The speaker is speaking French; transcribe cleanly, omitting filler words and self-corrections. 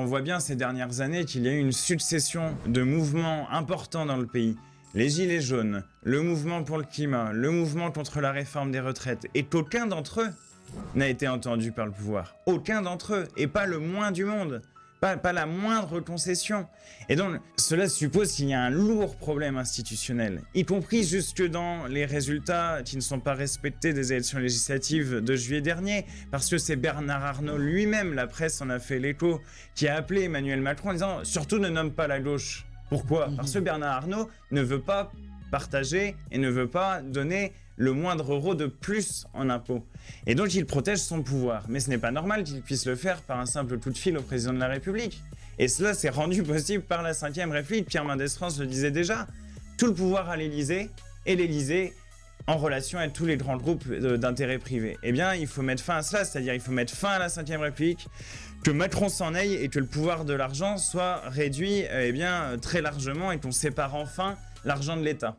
on voit bien ces dernières années qu'il y a eu une succession de mouvements importants dans le pays. Les Gilets jaunes, le mouvement pour le climat, le mouvement contre la réforme des retraites, et qu'aucun d'entre eux n'a été entendu par le pouvoir. Aucun d'entre eux, et pas le moins du monde. Pas la moindre concession. Et donc, cela suppose qu'il y a un lourd problème institutionnel, y compris jusque dans les résultats qui ne sont pas respectés des élections législatives de juillet dernier, parce que c'est Bernard Arnault lui-même, la presse en a fait l'écho, qui a appelé Emmanuel Macron en disant « Surtout ne nomme pas la gauche ». Pourquoi ? Parce que Bernard Arnault ne veut pas partager et ne veut pas donner le moindre euro de plus en impôts. Et donc il protège son pouvoir. Mais ce n'est pas normal qu'il puisse le faire par un simple coup de fil au président de la République. Et cela s'est rendu possible par la Ve République. Pierre Mendès France le disait déjà. Tout le pouvoir à l'Élysée et l'Élysée en relation avec tous les grands groupes d'intérêt privé. Eh bien, il faut mettre fin à cela, c'est-à-dire il faut mettre fin à la Ve République, que Macron s'en aille et que le pouvoir de l'argent soit réduit très largement et qu'on sépare enfin l'argent de l'État.